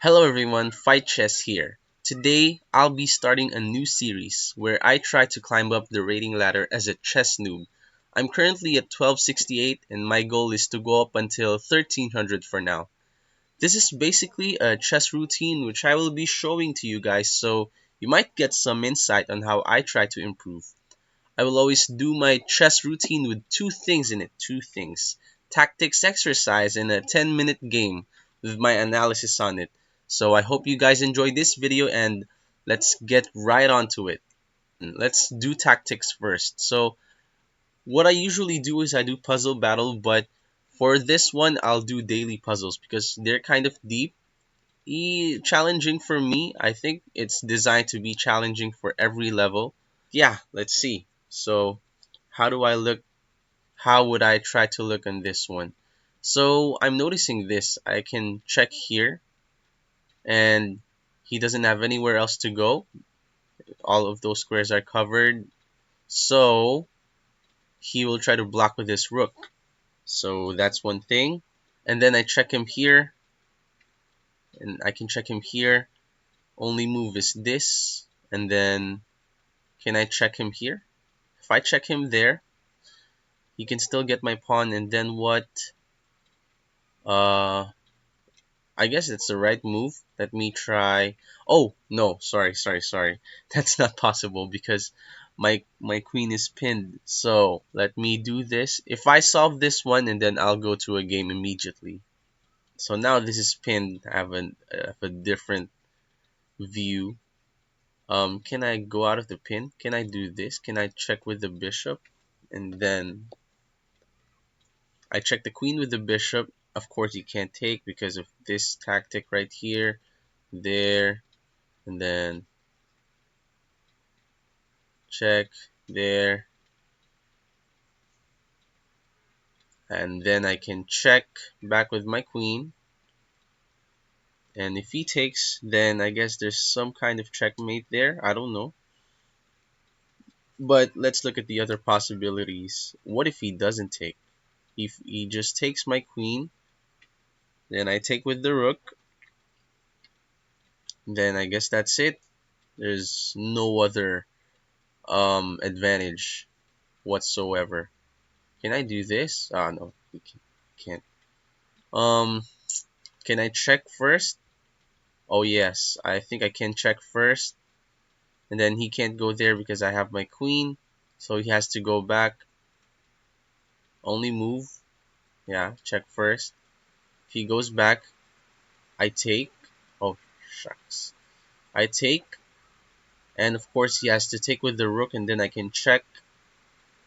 Hello everyone, Fight Chess here. Today, I'll be starting a new series where I try to climb up the rating ladder as a chess noob. I'm currently at 1268 and my goal is to go up until 1300 for now. This is basically a chess routine which I will be showing to you guys so you might get some insight on how I try to improve. I will always do my chess routine with two things in it, two things. Tactics exercise and a 10-minute game with my analysis on it. So I hope you guys enjoyed this video and let's get right onto it. Let's do tactics first. So what I usually do is I do puzzle battle, but for this one I'll do daily puzzles because they're kind of deep. Challenging for me. I think it's designed to be challenging for every level. Yeah, let's see. So how do I look? How would I try to look on this one? So I'm noticing this. I can check here and he doesn't have anywhere else to go. All of those squares are covered. So he will try to block with his rook. So that's one thing. And then I check him here and I can check him here. Only move is this. And then can I check him here? If I check him there, he can still get my pawn and then what? Uh, I guess it's the right move. Let me try. Oh, no, sorry. That's not possible because my queen is pinned. So let me do this. If I solve this one and then I'll go to a game immediately. So now this is pinned. I have a different view. Can I go out of the pin? Can I do this? Can I check with the bishop? And then I check the queen with the bishop. Of course, you can't take because of this tactic right here, there, and then check there, and then I can check back with my queen. And if he takes, then I guess there's some kind of checkmate there. I don't know. But let's look at the other possibilities. What if he doesn't take? If he just takes my queen, then I take with the rook. Then I guess that's it. There's no other advantage whatsoever. Can I do this? Ah, no, we can't. Um, can I check first? Oh yes, I think I can check first. And then he can't go there because I have my queen. So he has to go back. Only move. Yeah, check first. If he goes back, I take. Oh, shucks. I take. And of course he has to take with the rook and then I can check.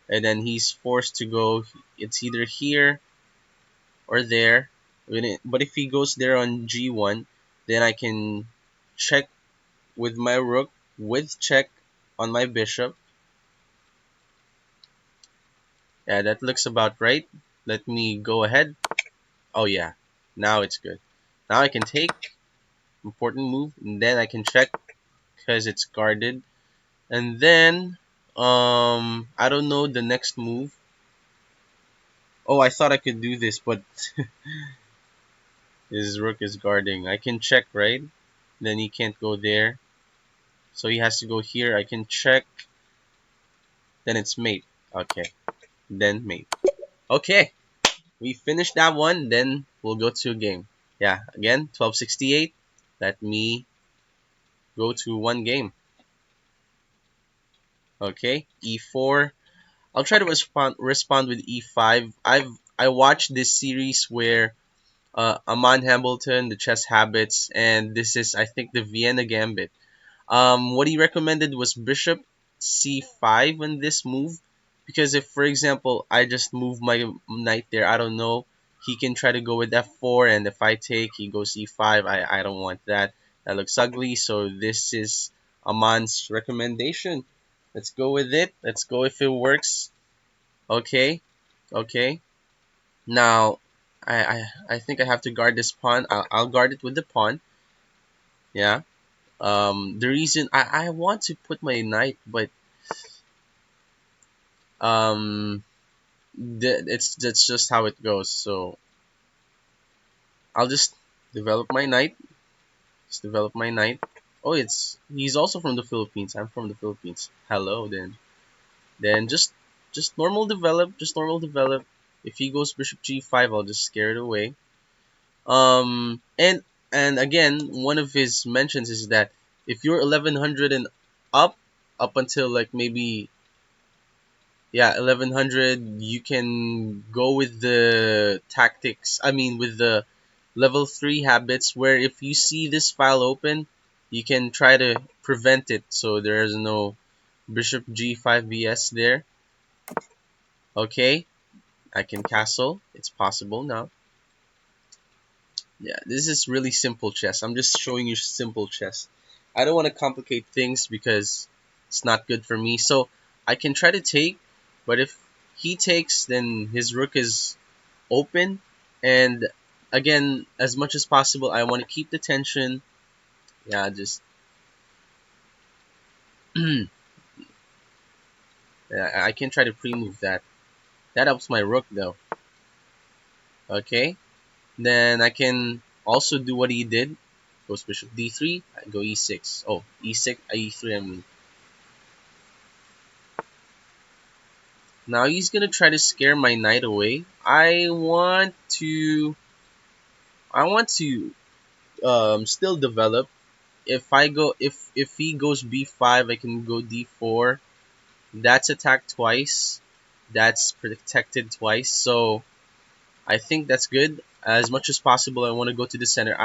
And then he's forced to go. It's either here or there. But if he goes there on g1, then I can check with my rook with check on my bishop. Yeah, that looks about right. Let me go ahead. Oh yeah, now it's good. Now I can take, important move, and then I can check because it's guarded. And then, I don't know the next move. Oh, I thought I could do this, but his rook is guarding. I can check, right? Then he can't go there. So he has to go here. I can check. Then it's mate. Okay. Then mate. Okay. We finished that one. Then we'll go to a game. Yeah. Again, 1268. Let me go to one game. Okay. E4. I'll try to respond with E5. I watched this series where Aman Hamilton, the chess habits, and this is I think the Vienna Gambit. What he recommended was bishop c5 in this move because if, for example, I just move my knight there, I don't know, he can try to go with f4, and if I take, he goes e5. I don't want that. That looks ugly. So this is Aman's recommendation. Let's go with it. Let's go if it works. Okay, okay. Now, I think I have to guard this pawn. I'll guard it with the pawn. Yeah. The reason I want to put my knight, but um, it's that's just how it goes. So I'll just develop my knight. Let's develop my knight. Oh, he's also from the Philippines. I'm from the Philippines. Hello then. Then just normal develop, just normal develop. If he goes bishop g5, I'll just scare it away. Um, and and again, one of his mentions is that if you're 1100 and up, up until like maybe, yeah, 1100, you can go with the tactics. I mean, with the level 3 habits, where if you see this file open, you can try to prevent it so there is no bishop g5 vs there. Okay, I can castle. It's possible now. Yeah, this is really simple chess. I'm just showing you simple chess. I don't want to complicate things because it's not good for me. So I can try to take, but if he takes, then his rook is open. And again, as much as possible, I want to keep the tension. Yeah, just yeah, I can try to pre-move that. That helps my rook though. Okay, then I can also do what he did. Goes bishop d3, I go e6. Oh, e6, e3. I mean, now he's gonna try to scare my knight away. I want to still develop. If he goes b5, I can go d4. That's attacked twice. That's protected twice. So I think that's good. As much as possible, I want to go to the center.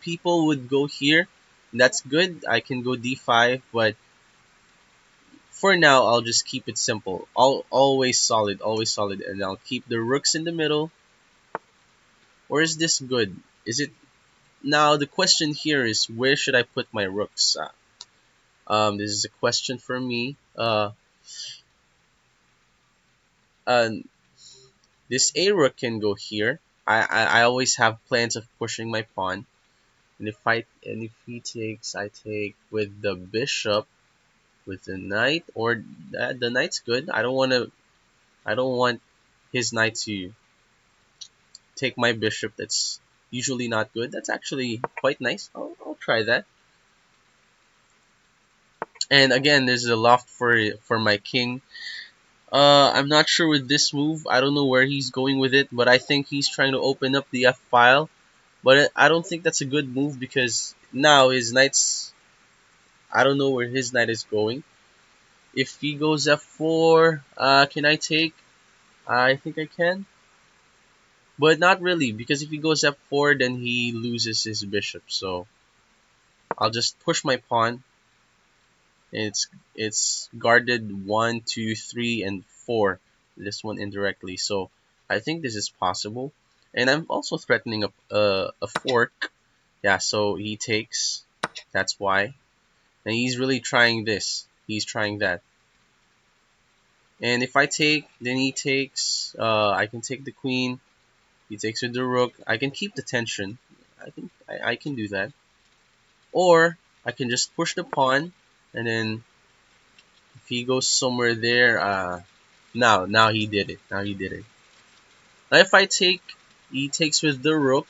People would go here. That's good. I can go d5, but for now, I'll just keep it simple. Always solid, and I'll keep the rooks in the middle. Or is this good? Is it now? The question here is where should I put my rooks? This is a question for me. Uh, this a rook can go here. I always have plans of pushing my pawn, and if he takes, I take with the bishop, with the knight, or the knight's good. I don't want his knight to take my bishop. That's usually not good. That's actually quite nice. I'll try that. And again, there's a loft for my king. I'm not sure with this move. I don't know where he's going with it, but I think he's trying to open up the f file. But I don't think that's a good move because now his knight's. I don't know where his knight is going. If he goes f4, can I take? I think I can. But not really, because if he goes f4, then he loses his bishop. So I'll just push my pawn. It's guarded 1, 2, 3, and 4. This one indirectly. So I think this is possible. And I'm also threatening a fork. Yeah, so he takes. That's why. And he's really trying this. He's trying that. And if I take, then he takes. I can take the queen. He takes with the rook. I can keep the tension. I can do that. Or I can just push the pawn, and then if he goes somewhere there, now he did it. Now he did it. Now if I take, he takes with the rook,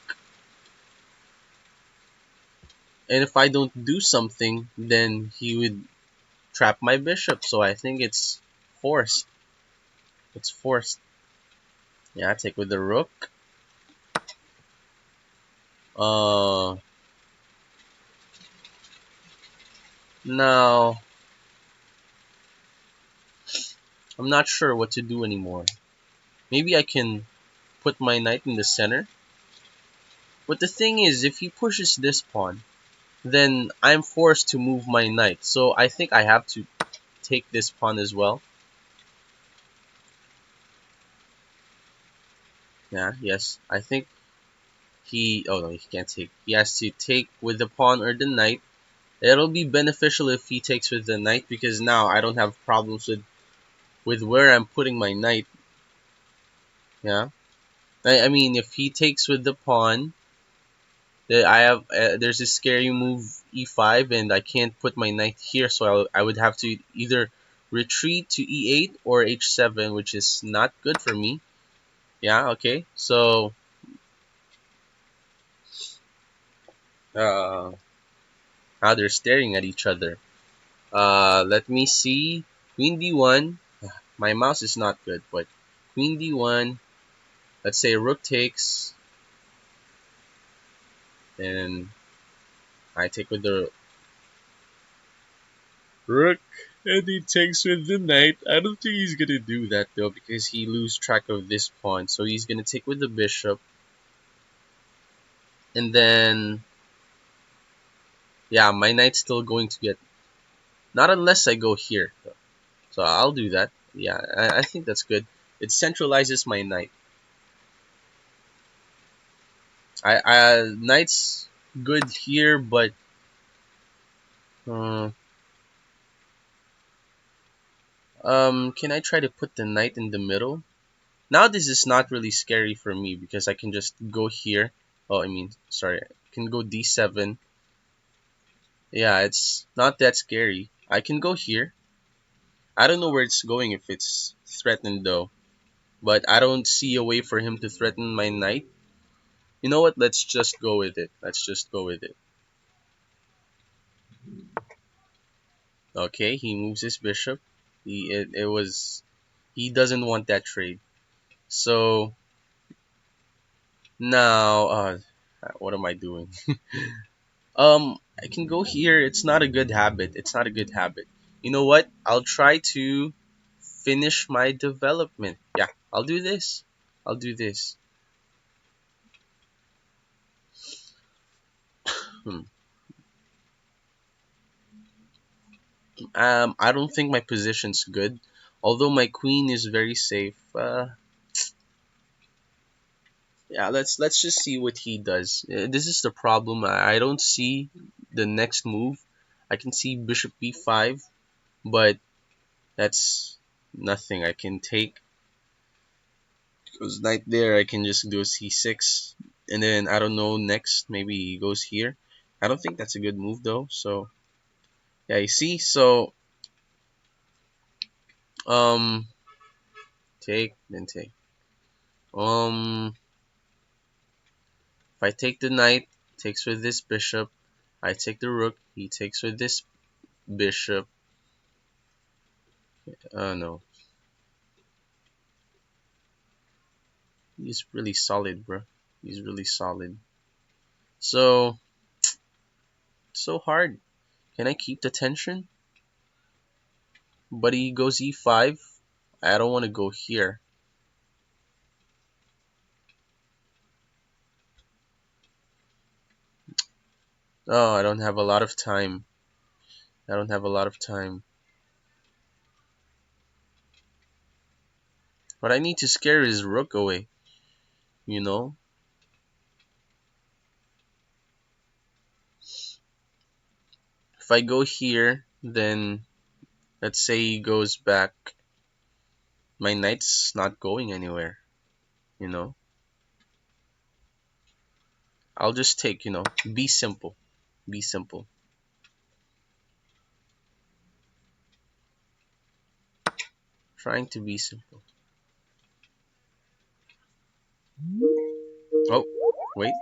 and if I don't do something, then he would trap my bishop. So I think it's forced. It's forced. Yeah, I take with the rook. Uh, Now I'm not sure what to do anymore. Maybe I can put my knight in the center. But the thing is, if he pushes this pawn, then I'm forced to move my knight. So I think I have to take this pawn as well. Yeah, yes. I think oh no, he can't take. He has to take with the pawn or the knight. It'll be beneficial if he takes with the knight because now I don't have problems with where I'm putting my knight. Yeah. I mean, if he takes with the pawn, I have there's this scary move e5 and I can't put my knight here, so I would have to either retreat to e8 or h7, which is not good for me. Yeah, okay. So Uh, now they're staring at each other. Let me see. Queen d1. My mouse is not good, but queen d1. Let's say rook takes, and I take with the rook, and he takes with the knight. I don't think he's gonna do that though, because he lose track of this pawn. So he's gonna take with the bishop, and then yeah, my knight's still going to get, not unless I go here. So I'll do that. Yeah, I think that's good. It centralizes my knight. Knight's good here, but uh, can I try to put the knight in the middle? Now this is not really scary for me because I can just go here. Oh, I mean, sorry, I can go d7. Yeah, it's not that scary. I can go here. I don't know where it's going if it's threatened though, but I don't see a way for him to threaten my knight. You know what? Let's just go with it. Let's just go with it. Okay, he moves his bishop. It was, he doesn't want that trade. So now, what am I doing? I can go here. It's not a good habit. It's not a good habit. You know what? I'll try to finish my development. Yeah, I'll do this. I'll do this. Hmm. I don't think my position's good, although my queen is very safe. Yeah, let's just see what he does. This is the problem. I don't see the next move. I can see bishop b5, but that's nothing I can take. Because knight there, I can just do c6, and then I don't know next. Maybe he goes here. I don't think that's a good move though. So yeah, you see. So um, take then take. Um, if I take the knight, takes with this bishop. I take the rook. He takes with this bishop. Oh no, he's really solid, bro. He's really solid. So so hard. Can I keep the tension? But he goes e5. I don't want to go here. Oh, I don't have a lot of time. I don't have a lot of time. But I need to scare his rook away, you know? If I go here, then let's say he goes back. My knight's not going anywhere, you know? I'll just take, be simple. Be simple. Trying to be simple. Oh, wait,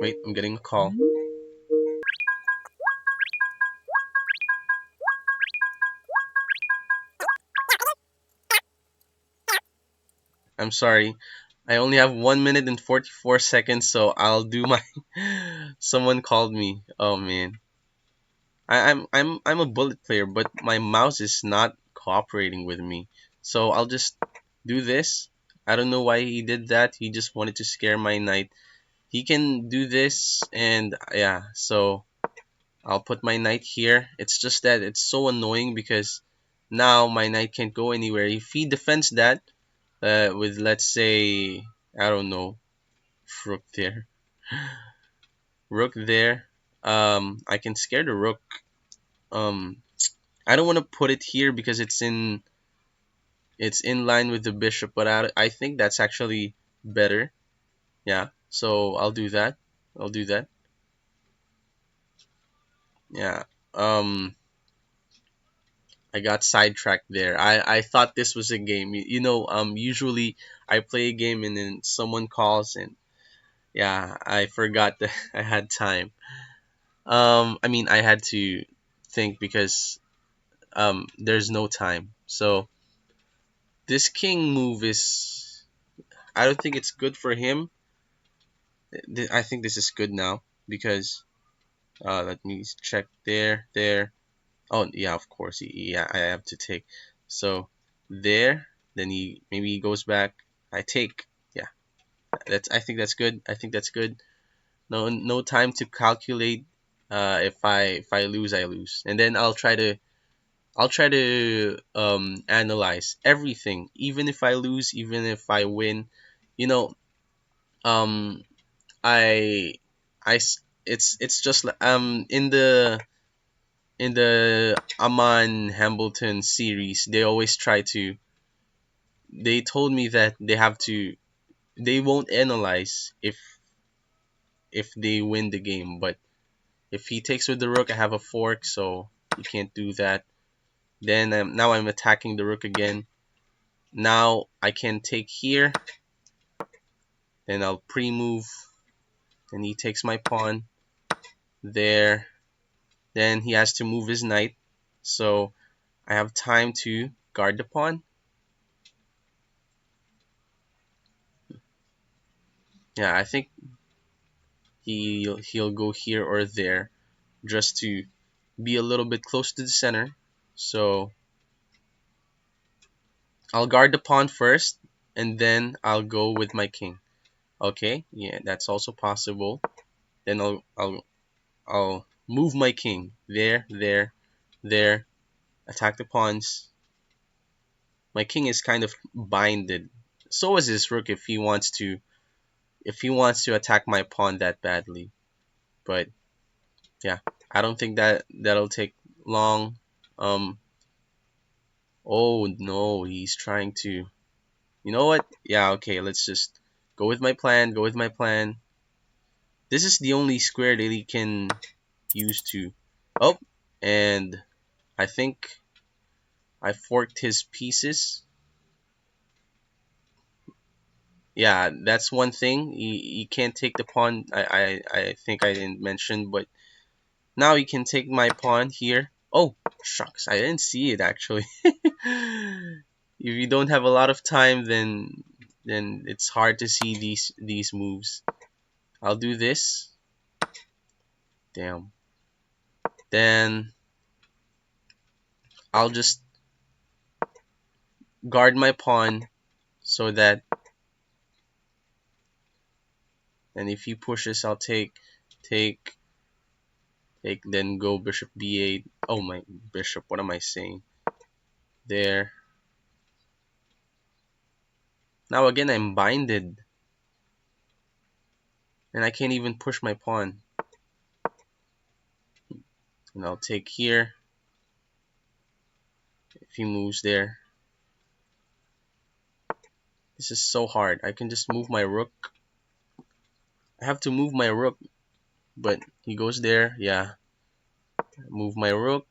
wait, I'm getting a call. I'm sorry. I only have 1 minute and 44 seconds, so I'll do my. Someone called me. Oh man. I'm a bullet player, but my mouse is not cooperating with me. So I'll just do this. I don't know why he did that. He just wanted to scare my knight. He can do this, and yeah. So I'll put my knight here. It's just that it's so annoying because now my knight can't go anywhere. If he defends that with, let's say, I don't know, rook there, rook there, I can scare the rook. Um, I don't want to put it here because it's in line with the bishop, but I think that's actually better. Yeah, so I'll do that. I'll do that. Yeah. Um, I got sidetracked there. I thought this was a game. Usually I play a game and then someone calls and Yeah, I forgot that I had time. I mean, I had to think because there's no time. So this king move is, I don't think it's good for him. I think this is good now because let me check there. Oh yeah, of course. Yeah, I have to take. So there, then he maybe he goes back. I take. Yeah, that's. I think that's good. I think that's good. No time to calculate. If I lose, I lose, and then I'll try to analyze everything, even if I lose, even if I win. You know, um, I it's just in the Aman Hambleton series, they always try to. They told me that they won't analyze if they win the game, but if he takes with the rook, I have a fork, so you can't do that. Then now I'm attacking the rook again. Now I can take here, then I'll pre-move, and he takes my pawn there. Then he has to move his knight, so I have time to guard the pawn. Yeah, I think he'll go here or there just to be a little bit close to the center. So I'll guard the pawn first, and then I'll go with my king. Okay, yeah, that's also possible. Then I'll move my king there. Attack the pawns. My king is kind of binded. So is his rook if he wants to attack my pawn that badly. But yeah, I don't think that'll take long. Um. Oh no, he's trying to. You know what? Yeah, okay. Let's just go with my plan. Go with my plan. This is the only square that he can use to. Oh, and I think I forked his pieces. Yeah, that's one thing. He can't take the pawn. I think I didn't mention, but now he can take my pawn here. Oh, shucks. I didn't see it actually. If you don't have a lot of time, then it's hard to see these moves. I'll do this. Damn. Then I'll just guard my pawn so that, and if he pushes, I'll take, take, then go bishop b8. Oh my bishop, what am I saying? There. Now again, I'm binded, and I can't even push my pawn. And I'll take here. If he moves there, this is so hard. I can just move my rook. I have to move my rook, but he goes there. Yeah, move my rook.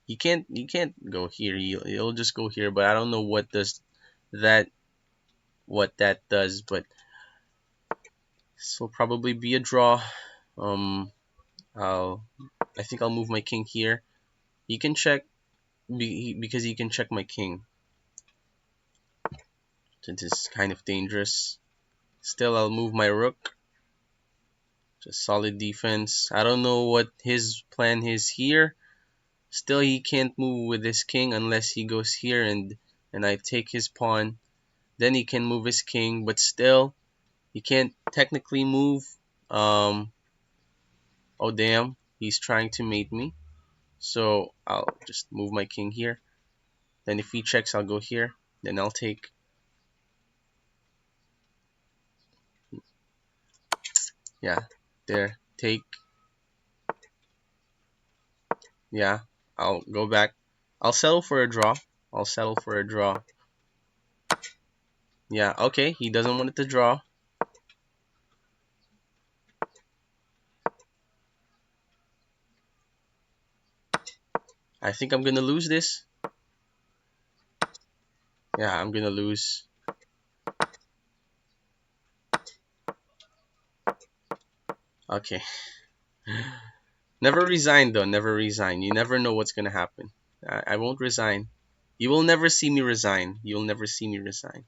He can't go here. He'll just go here, but I don't know that what that does. But this will probably be a draw. Um, I'll I think I'll move my king here. He can check because he can check my king. Since it's kind of dangerous. Still, I'll move my rook. Just solid defense. I don't know what his plan is here. Still, he can't move with his king unless he goes here and I take his pawn. Then he can move his king, but still, he can't technically move. Um, oh damn, he's trying to mate me. So I'll just move my king here. Then if he checks, I'll go here. Then I'll take. Yeah, there. Take. Yeah, I'll go back. I'll settle for a draw. I'll settle for a draw. Yeah, okay. He doesn't want it to draw. I think I'm gonna lose this. Yeah, I'm gonna lose. Okay. Never resign though. Never resign. You never know what's gonna happen. I won't resign. You will never see me resign. You'll never see me resign.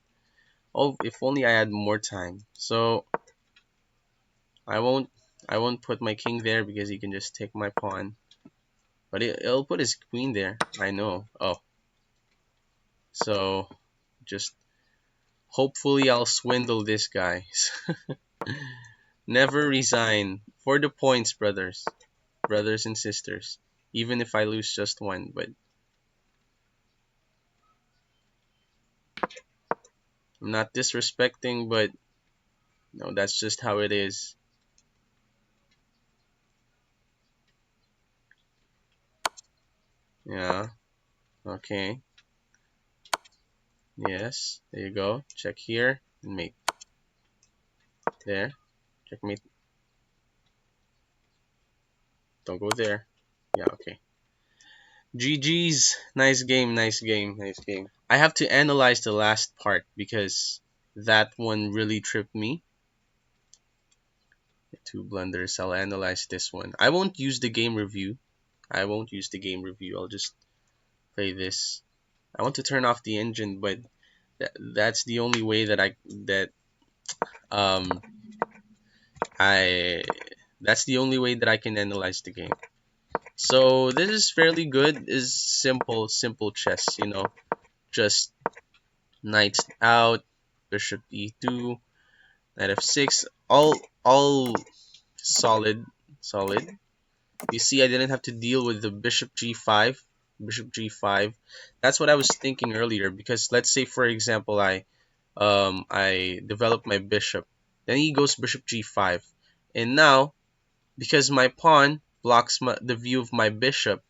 Oh, if only I had more time. So I won't. I won't put my king there because he can just take my pawn. But it'll put his queen there. I know. Oh, so just hopefully I'll swindle this guy. Never resign for the points, brothers and sisters. Even if I lose just one, but I'm not disrespecting, but no, that's just how it is. Yeah. Okay. Yes. There you go. Check here. And mate. There. Checkmate. Don't go there. Yeah. Okay. GG's. Nice game. Nice game. Nice game. I have to analyze the last part because that one really tripped me. Two blunders. I'll analyze this one. I won't use the game review. I won't use the game review. I'll just play this. I want to turn off the engine, but that's the only way that um I that's the only way that I can analyze the game. So this is fairly good. Is simple chess. Just knights out, bishop e2, knight f6, all solid, solid. You see, I didn't have to deal with the bishop g5, bishop g5. That's what I was thinking earlier. Because let's say, for example, I develop my bishop, then he goes bishop g5, and now because my pawn blocks the view of my bishop,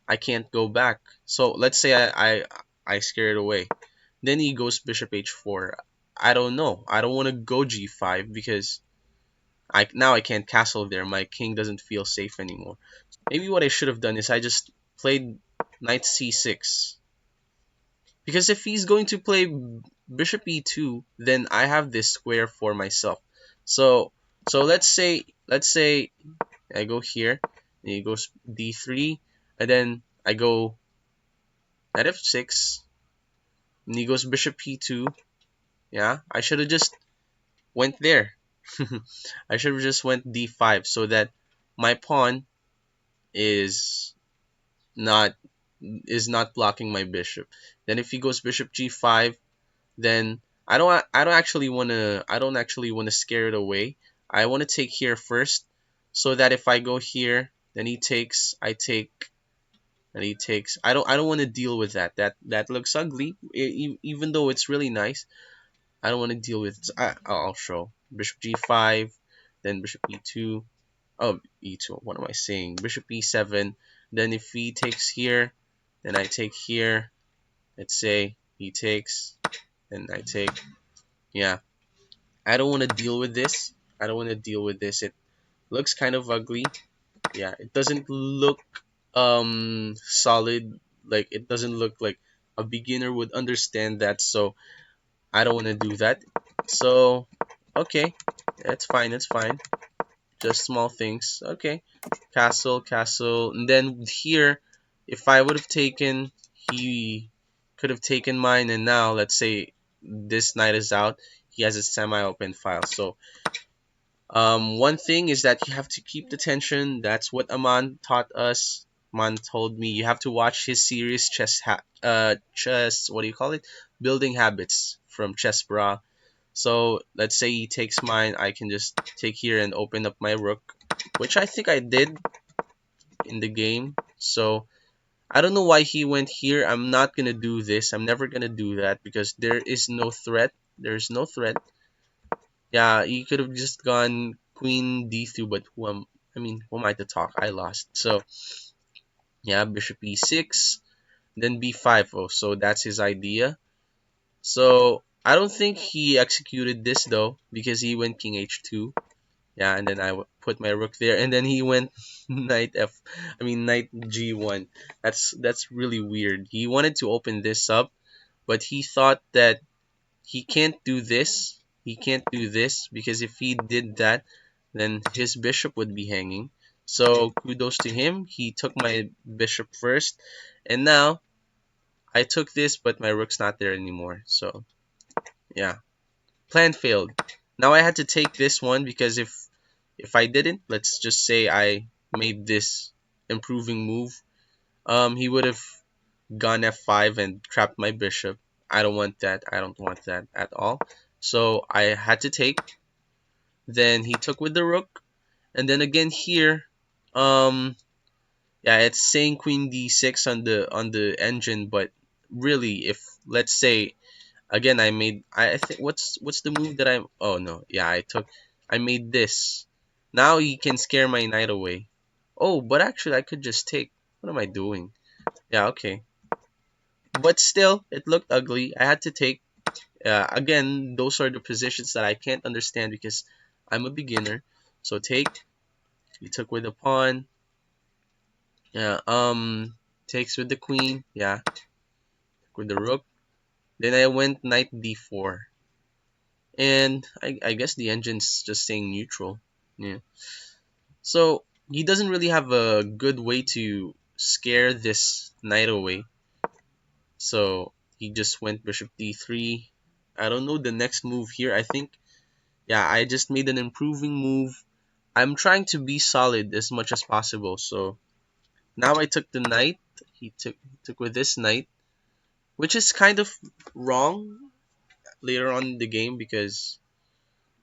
I can't go back. So let's say I scare it away. Then he goes bishop h4. I don't know. I don't want to go g5 because I can't castle there. My king doesn't feel safe anymore. Maybe what I should have done is I just played knight c6. Because if he's going to play bishop e2, then I have this square for myself. So let's say I go here, and he goes d3, and then I go knight f6, and he goes bishop e2. Yeah, I should have just went there. I should have just went d5 so that my pawn is not not blocking my bishop. Then if he goes bishop g5, then I don't actually want to scare it away. I want to take here first so that if I go here, then he takes, I take, and he takes. I don't want to deal with that. That looks ugly, even though it's really nice. I don't want to deal with it. I'll show bishop g5, then bishop e2. Oh, e2. What am I saying? Bishop e7. Then if he takes here, then I take here. Let's say he takes, and I take. Yeah, I don't want to deal with this. I don't want to deal with this. It looks kind of ugly. Yeah, it doesn't look solid. Like it doesn't look like a beginner would understand that. So I don't want to do that. So okay, that's fine. That's fine. Just small things. Okay, castle, castle, and then here, if I would have taken, he could have taken mine, and now let's say this knight is out. He has a semi-open file. So one thing is that you have to keep the tension. That's what Aman taught us. Aman told me you have to watch his series chess. What do you call it? Building habits from Chess Bra. So let's say he takes mine, I can just take here and open up my rook, which I think I did in the game. So I don't know why he went here. I'm not gonna do this. I'm never gonna do that because there is no threat. There's no threat. Yeah, he could have just gone queen d2, but who am I to talk? I lost. So yeah, bishop e6, then b5. Oh, so that's his idea. So I don't think he executed this though because he went king h2. Yeah, and then put my rook there, and then he went knight g1. That's really weird. He wanted to open this up, but he thought that he can't do this. He can't do this because if he did that, then his bishop would be hanging. So kudos to him. He took my bishop first, and now I took this, but my rook's not there anymore. So yeah, plan failed. Now I had to take this one because if I didn't, let's just say I made this improving move, he would have gone f5 and trapped my bishop. I don't want that. I don't want that at all. So I had to take. Then he took with the rook, and then again here, um, yeah, it's saying queen d6 on the engine, but really, if let's say again I think what's the move that I oh no yeah I made this. Now he can scare my knight away. Oh, but actually I could just take. What am I doing? Yeah, okay. But still, it looked ugly. I had to take. Again, those are the positions that I can't understand because I'm a beginner. So take. He took with the pawn. Yeah. Takes with the queen. Yeah. Took with the rook. Then I went knight d4, and I guess the engine's just saying neutral. Yeah. So he doesn't really have a good way to scare this knight away. So he just went bishop d3. I don't know the next move here. I think, yeah, I just made an improving move. I'm trying to be solid as much as possible. So now I took the knight. He took with this knight, which is kind of wrong later on in the game because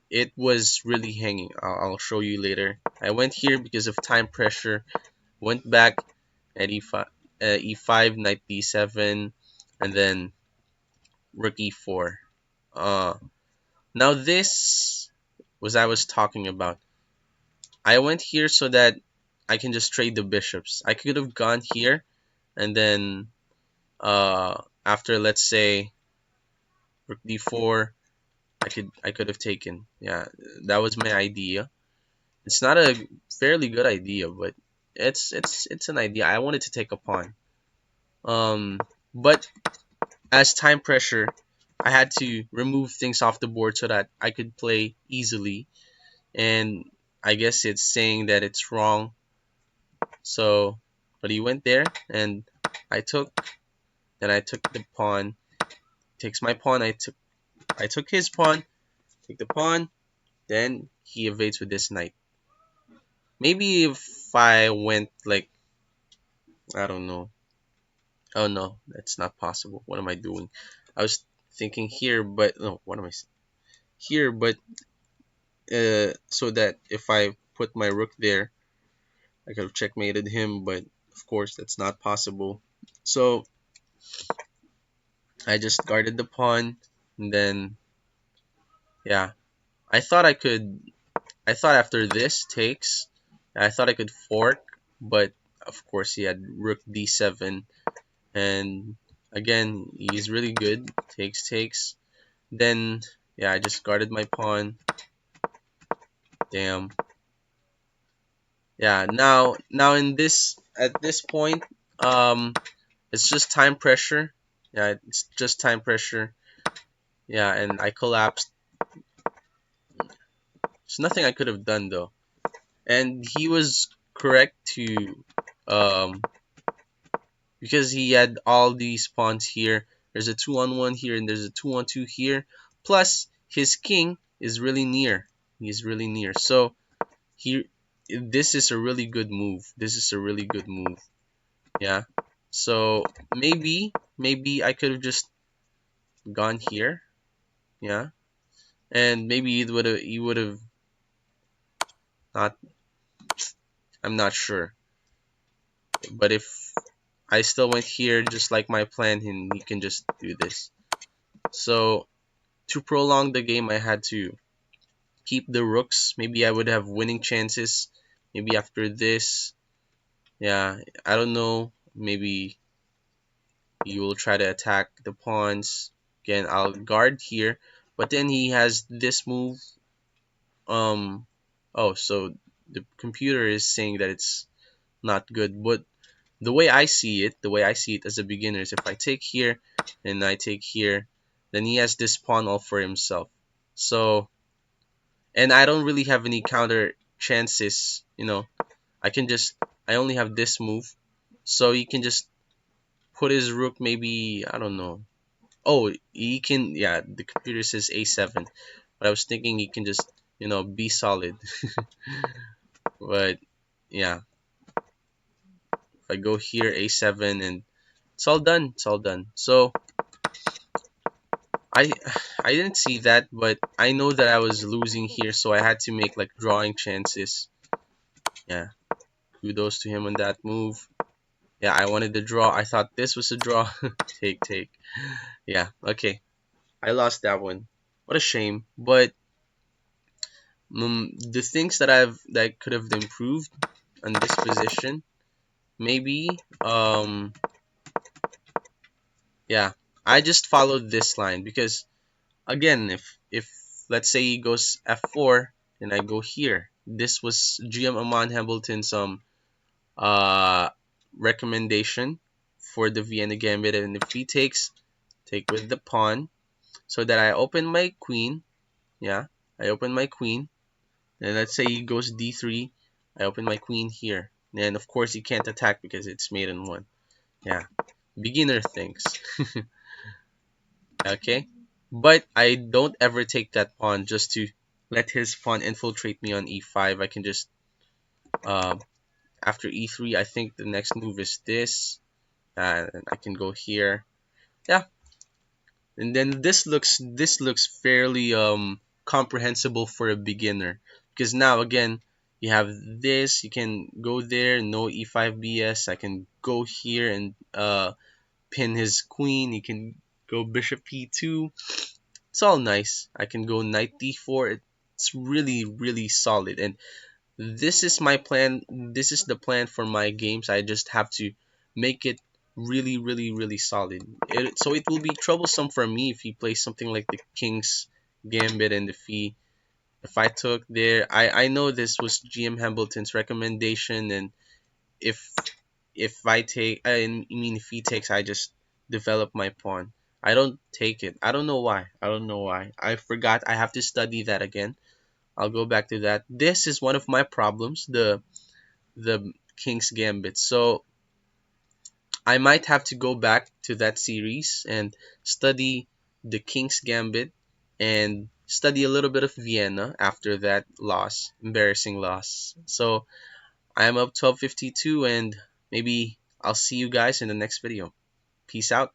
it was really hanging. I'll show you later. I went here because of time pressure. Went back at e5, knight d7, and then rook e4. Uh, Now this was I was talking about. I went here so that I can just trade the bishops. I could have gone here and then after let's say rook d4, I could have taken. Yeah, that was my idea. It's not a fairly good idea, but it's an idea. I wanted to take a pawn. But as time pressure, I had to remove things off the board so that I could play easily. And I guess it's saying that it's wrong. So, but he went there, and I took. Then I took the pawn. Takes my pawn. I took his pawn. Take the pawn. Then he evades with this knight. Maybe if I went like I don't know. Oh no, that's not possible. What am I doing? I was thinking here, but no. What am I here? But so that if I put my rook there, I could have checkmated him. But of course, that's not possible. So I just guarded the pawn, and then yeah, I thought I could. I thought after this takes, I thought I could fork, but of course he had rook d7, and again he's really good. Takes. Then yeah, I just guarded my pawn. Damn. Yeah. Now in this at this point, it's just time pressure. Yeah, it's just time pressure. Yeah, and I collapsed. There's nothing I could have done though. And he was correct to um because he had all these pawns here. There's a 2-on-1 here and there's a 2-on-2 here. Plus his king is really near. He's really near. So he this is a really good move. This is a really good move. Yeah. So maybe I could have just gone here. Yeah. And maybe he would have not. I'm not sure. But if I still went here just like my plan, and he can just do this. So to prolong the game, I had to keep the rooks. Maybe I would have winning chances. Maybe after this, yeah, I don't know. Maybe he will try to attack the pawns. Again, I'll guard here. But then he has this move. Um, oh, so the computer is saying that it's not good. But the way I see it as a beginner is if I take here and I take here, then he has this pawn all for himself. So and I don't really have any counter chances. I can just I only have this move, so you can just put his rook maybe, I don't know. Oh, he can, yeah, the computer says a7, but I was thinking he can just be solid. But yeah, if I go here a7 and it's all done, it's all done. So I I didn't see that, but I know that I was losing here, so I had to make like drawing chances. Yeah, kudos to him on that move. Yeah, I wanted the draw. I thought this was a draw. Take, take. Yeah, okay. I lost that one. What a shame. But the things that could have improved on this position, maybe, yeah, I just followed this line because again, if let's say he goes f4 and I go here, this was GM Amon Hamilton's uh recommendation for the Vienna Gambit, and if he takes, take with the pawn, so that I open my queen. Yeah, I open my queen, and let's say he goes d3, I open my queen here, and of course he can't attack because it's mate in one. Yeah, beginner things. Okay, but I don't ever take that pawn just to let his pawn infiltrate me on e5. I can just um, after e3, I think the next move is this, and I can go here. Yeah, and then this looks fairly comprehensible for a beginner, because now again you have this, you can go there, no e5 bs. I can go here and pin his queen. You can go bishop p2. It's all nice. I can go knight d4. It's really, really solid, and this is my plan. This is the plan for my games. I just have to make it really, really, really solid. So it will be troublesome for me if he plays something like the King's Gambit and the Fee. If I took there, I know this was GM Hamilton's recommendation, and if if I take, I mean if he takes, I just develop my pawn. I don't take it. I don't know why. I don't know why. I forgot. I have to study that again. I'll go back to that. This is one of my problems, the King's Gambit. So I might have to go back to that series and study the King's Gambit and study a little bit of Vienna after that loss, embarrassing loss. So I am up 12:52, and maybe I'll see you guys in the next video. Peace out.